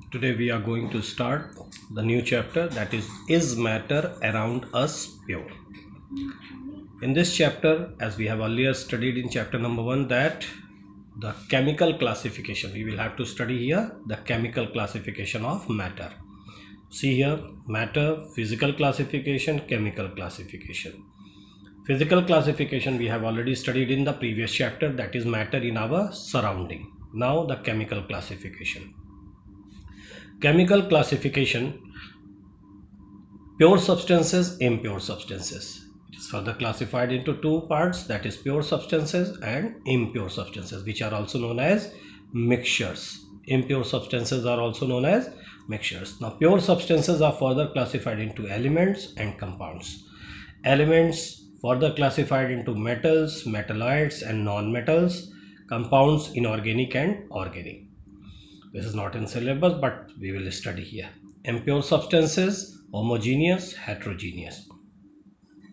Today we are going to start the new chapter, that is matter around us pure? In this chapter, as we have earlier studied in chapter number 1, that the chemical classification, we will have to study here the chemical classification of matter. See here, matter, physical classification, chemical classification. Physical classification we have already studied in the previous chapter, that is matter in our surrounding. Now the chemical classification. Chemical classification: pure substances, impure substances. It is further classified into two parts, that is pure substances and impure substances, which are also known as mixtures. Impure substances are also known as mixtures. Now pure substances are further classified into elements and compounds. Elements further classified into metals, metalloids and non-metals. Compounds, inorganic and organic. This is not in syllabus, but we will study here. Impure substances: homogeneous, heterogeneous.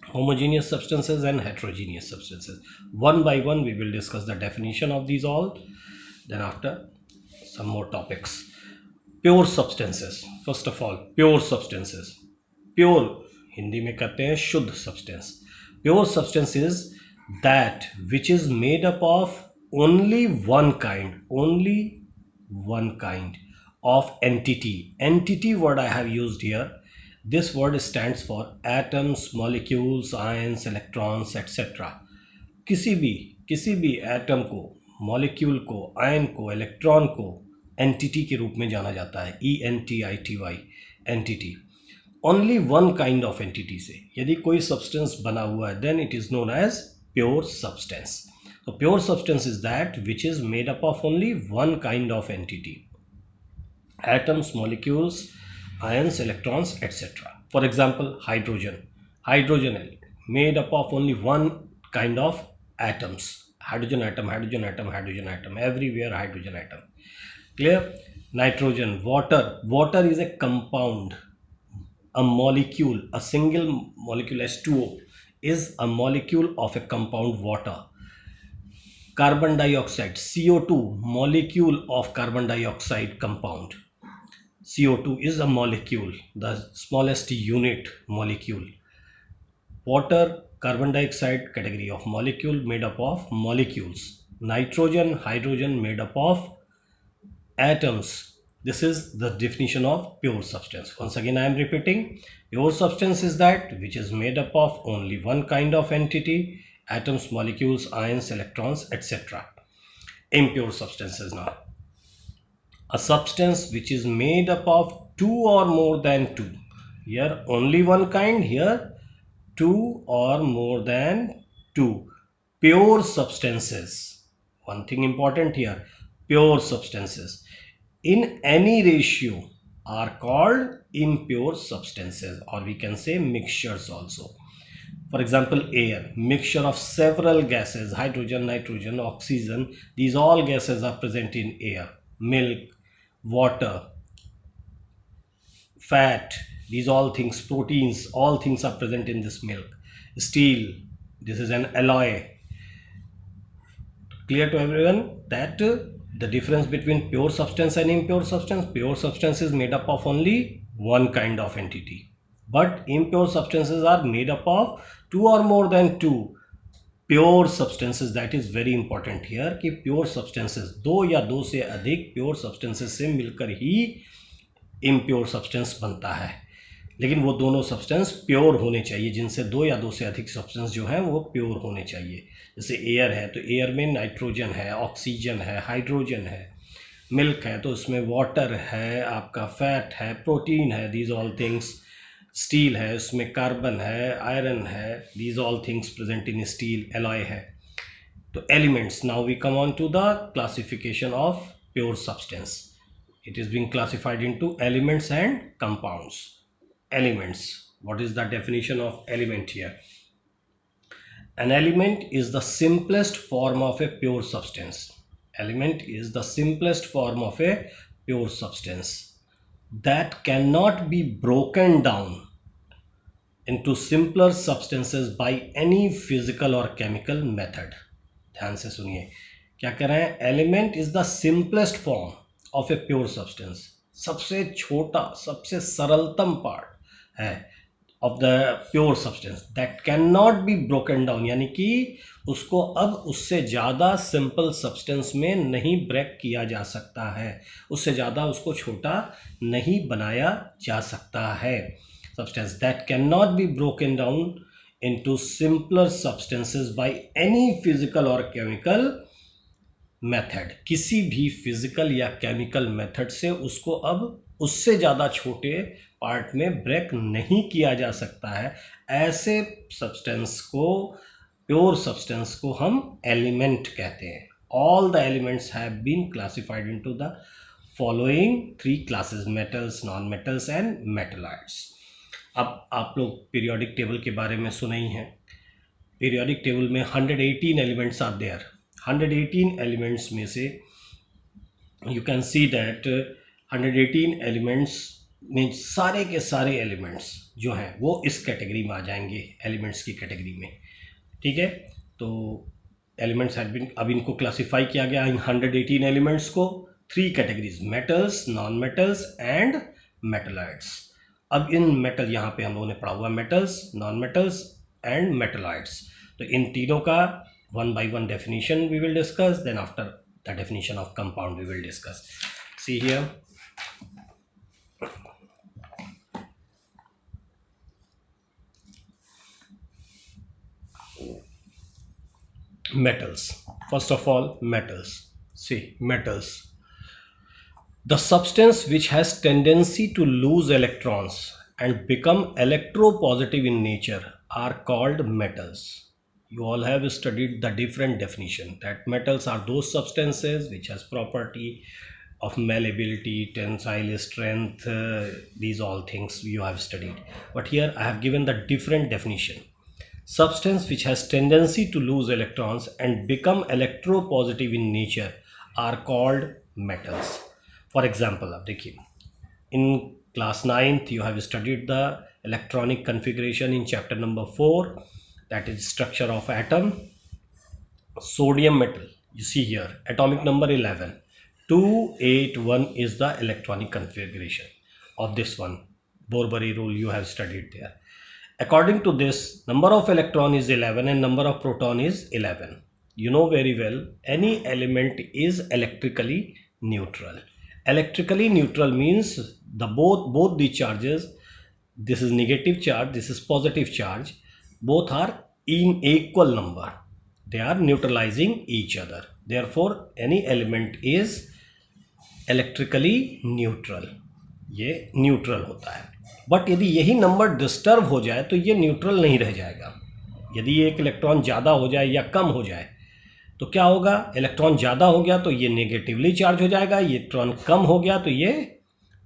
Homogeneous substances and heterogeneous substances. One by one we will discuss the definition of these all. Then after, some more topics. Pure substances. First of all, pure substances. Pure Hindi में कहते हैं शुद्ध substance. Pure substance is that which is made up of only one kind of entity. Entity word I have used here. This word stands for atoms, molecules, ions, electrons, etc. किसी भी atom को, molecule को, ion को, electron को entity के रूप में जाना जाता है. ENTITY, entity. Only one kind of entity से यदि कोई सब्सटेंस बना हुआ है, then it is known as pure substance. So pure substance is that which is made up of only one kind of entity. Atoms, molecules, ions, electrons, etc. For example, hydrogen. Hydrogen made up of only one kind of atoms. Hydrogen atom, hydrogen atom, hydrogen atom. Everywhere hydrogen atom. Clear? Nitrogen, water. Water is a compound. A molecule, a single molecule H2O is a molecule of a compound water. Carbon dioxide, CO2, molecule of carbon dioxide compound. CO2 is a molecule, the smallest unit molecule. Water, carbon dioxide, category of molecule made up of molecules. Nitrogen, hydrogen made up of atoms. This is the definition of pure substance. Once again I am repeating, pure substance is that which is made up of only one kind of entity. Atoms, molecules, ions, electrons, etc. Impure substances now. A substance which is made up of two or more than two. Here only one kind, here two or more than two. Pure substances. One thing important here, pure substances in any ratio are called impure substances, or we can say mixtures also. For example, air, mixture of several gases, hydrogen, nitrogen, oxygen, these all gases are present in air. Milk, water, fat, these all things, proteins, all things are present in this milk. Steel, this is an alloy. Clear to everyone that the difference between pure substance and impure substance? Pure substance is made up of only one kind of entity, but impure substances are made up of two or more than two. Pure substances, that is very important here कि pure substances, दो या दो से अधिक pure substances से मिलकर ही impure substance बनता है. लेकिन वो दोनों substance pure होने चाहिए, जिनसे दो या दो से अधिक substance जो हैं वो pure होने चाहिए. जैसे air है तो air में nitrogen है, oxygen है, hydrogen है. milk है तो उसमें water है, आपका fat है, protein है, these all things. स्टील है, उसमें कार्बन है, आयरन है, these all things present in steel, alloy है. तो elements, now we come on to the classification of pure substance. It is being classified into elements and compounds. Elements, what is the definition of element here? An element is the simplest form of a pure substance. Element is the simplest form of a pure substance that cannot be broken down into simpler substances by any physical or chemical method. ध्यान से सुनिए क्या कह रहे हैं. Element is the simplest form of a pure substance. सबसे छोटा, सबसे सरलतम पार्ट है of the pure substance that can not be broken down, यानी कि उसको अब उससे ज़्यादा सिंपल सब्सटेंस में नहीं ब्रेक किया जा सकता है, उससे ज़्यादा उसको छोटा नहीं बनाया जा सकता है। Substance that can not be broken down into simpler substances by any physical और केमिकल मेथड, किसी भी फिजिकल या केमिकल मेथड से उसको अब उससे ज़्यादा छोटे पार्ट में ब्रेक नहीं किया जा सकता है। ऐसे सब्सटेंस को, प्योर सब्सटेंस को हम एलिमेंट कहते हैं। All the elements have been classified into the following three classes, metals, non metals and metalloids. अब आप लोग पीरियोडिक टेबल के बारे में सुने ही हैं। पीरियोडिक टेबल में 118 एलिमेंट्स आर देयर। 118 एलिमेंट्स में से you can see that 118 elements में सारे के सारे एलिमेंट्स जो हैं वो इस कैटेगरी में आ जाएंगे, एलिमेंट्स की कैटेगरी में। ठीक है, तो एलिमेंट्स हैड बीन, अब इनको क्लासिफाई किया गया इन 118 एलिमेंट्स को three categories, metals, non metals and metalloids. अब इन मेटल, यहाँ पे हम लोगों ने पढ़ा हुआ metals, non metals and metalloids, तो इन तीनों का one by one definition we will discuss, then after the definition of compound we will discuss. See here, metals. First of all, metals. See, metals, the substance which has tendency to lose electrons and become electropositive in nature are called metals. You all have studied the different definition that metals are those substances which has property of malleability, tensile strength, these all things you have studied. But here I have given the different definition. Substance which has tendency to lose electrons and become electropositive in nature are called metals. For example, अब देखिए, in class 9th you have studied the electronic configuration in chapter number 4, that is structure of atom. Sodium metal, you see here, atomic number 11, 281 is the electronic configuration of this one. Borbori rule you have studied there. According to this, number of electron is 11 and number of proton is 11. You know very well, any element is electrically neutral. Electrically neutral means the both the charges, this is negative charge, this is positive charge, both are in equal number, they are neutralizing each other, therefore any element is electrically neutral, ये neutral होता है। But यदि यही number disturb हो जाए तो ये neutral नहीं रह जाएगा। यदि एक इलेक्ट्रॉन ज़्यादा हो जाए या कम हो जाए तो क्या होगा, इलेक्ट्रॉन ज़्यादा हो गया तो ये नेगेटिवली चार्ज हो जाएगा, इलेक्ट्रॉन कम हो गया तो ये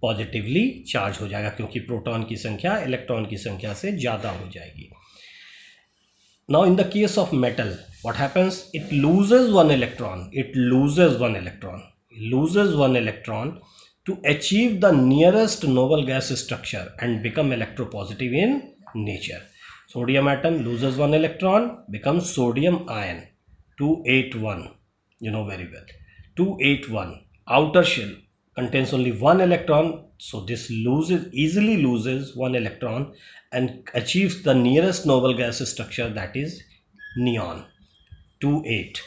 पॉजिटिवली चार्ज हो जाएगा, क्योंकि प्रोटॉन की संख्या इलेक्ट्रॉन की संख्या से ज़्यादा हो जाएगी। Now in the case of metal, what happens, it loses one electron, to achieve the nearest noble gas structure and become electropositive in nature. Sodium atom loses one electron, becomes sodium ion, 281, you know very well, 281. Outer shell contains only one electron, so this easily loses one electron and achieves the nearest noble gas structure, that is neon, 28.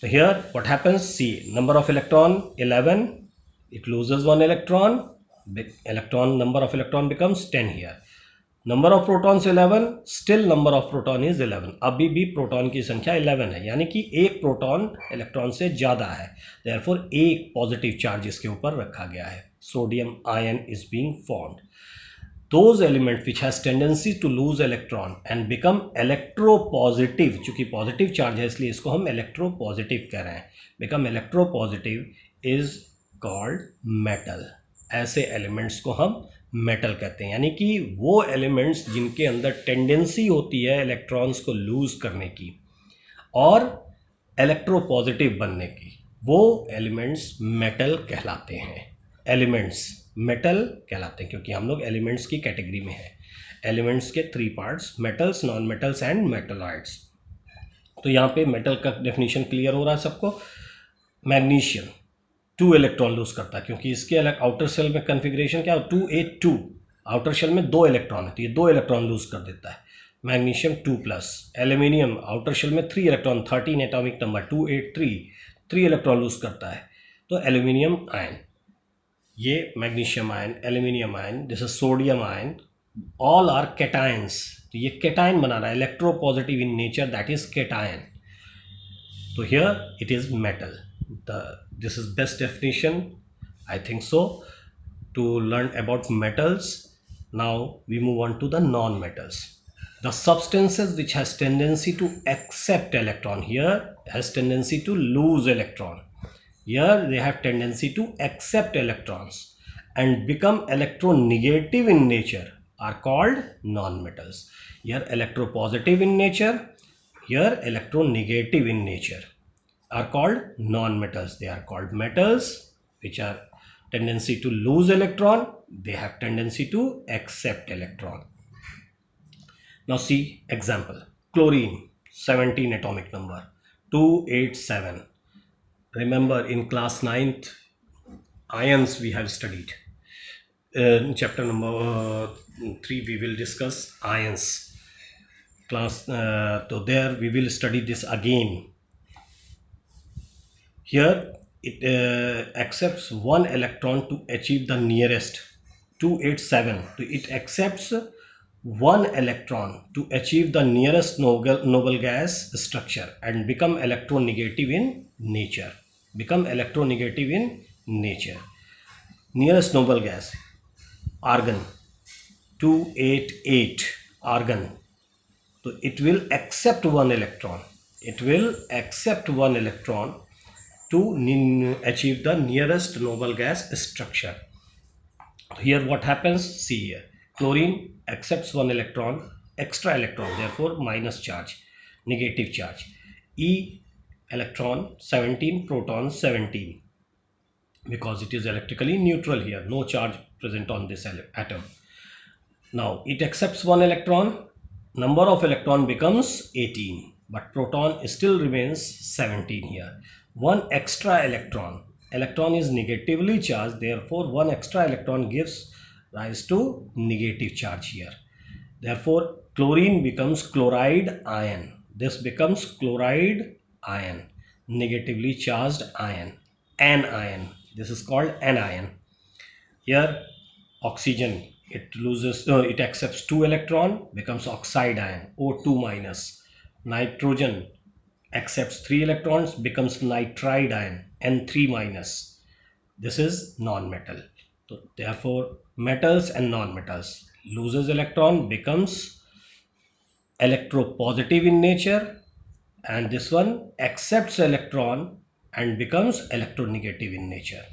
So here what happens, see, number of electron 11, it loses one electron, number of electron becomes 10 here. Number of protons 11, still number of proton is 11, अभी भी proton की संख्या 11 है, यानी कि एक proton electron से ज़्यादा है, therefore एक पॉजिटिव चार्ज इसके ऊपर रखा गया है, sodium ion is being formed. Those elements which has tendency to lose electron and become electropositive, चूंकि पॉजिटिव चार्ज है इसलिए इसको हम इलेक्ट्रोपॉजिटिव कह रहे हैं, become electropositive is called metal. ऐसे एलिमेंट्स को हम मेटल कहते हैं, यानी कि वो एलिमेंट्स जिनके अंदर टेंडेंसी होती है इलेक्ट्रॉन्स को लूज करने की और इलेक्ट्रोपॉजिटिव बनने की, वो एलिमेंट्स मेटल कहलाते हैं। एलिमेंट्स मेटल कहलाते हैं क्योंकि हम लोग एलिमेंट्स की कैटेगरी में हैं। एलिमेंट्स के three parts, metals, non metals and metalloids. तो यहाँ पे मेटल का डेफिनेशन क्लियर हो रहा है सबको। मैग्नीशियम, 2 इलेक्ट्रॉन लूज करता है, क्योंकि इसके आउटर शेल में कन्फिग्रेशन क्या है, 282, आउटर शेल में 2 इलेक्ट्रॉन है, तो ये 2 इलेक्ट्रॉन लूज कर देता है। मैग्नीशियम 2+, एल्यूमिनियम आउटर शेल में 3 electron, 13 atomic number, 283, 3 electron lose करता है, तो एल्यूमिनियम आयन। ये magnesium ion, aluminium ion, this is sodium ion, all are cations. तो ये कैटायन बना रहा है, electropositive in nature, that is cation. So here it is metal. This is best definition, I think so, to learn about metals. Now we move on to the non-metals. The substances which has tendency to accept electron, here has tendency to lose electron. Here they have tendency to accept electrons and become electronegative in nature, are called non-metals. Here electropositive in nature, here electronegative in nature, are called non-metals. They are called metals which are tendency to lose electron, they have tendency to accept electron. Now see example, chlorine 17 atomic number, 287. Remember in class 9th ions we have studied. In chapter number 3 we will discuss ions class, so there we will study this again. Here it accepts 1 electron to achieve the nearest, 287. So it accepts 1 electron to achieve the nearest noble gas structure and become electronegative in nature. Become electronegative in nature. Nearest noble gas, argon, 288, argon. So it will accept 1 electron. It will accept 1 electron to achieve the nearest noble gas structure. Here what happens, see here, chlorine accepts 1 electron, extra electron, therefore minus charge, negative charge. E electron 17, proton 17, because it is electrically neutral here, no charge present on this atom. Now it accepts 1 electron, number of electron becomes 18, but proton still remains 17 here. 1 extra electron is negatively charged, therefore 1 extra electron gives rise to negative charge here. Therefore chlorine becomes chloride ion. This becomes chloride ion, negatively charged ion, anion. This is called anion. Here oxygen, it loses, it accepts 2 electron, becomes oxide ion, O2 minus. Nitrogen accepts 3 electrons, becomes nitride ion, N3 minus. This is non-metal. So therefore metals and non-metals, loses electron, becomes electropositive in nature, and this one accepts electron and becomes electronegative in nature.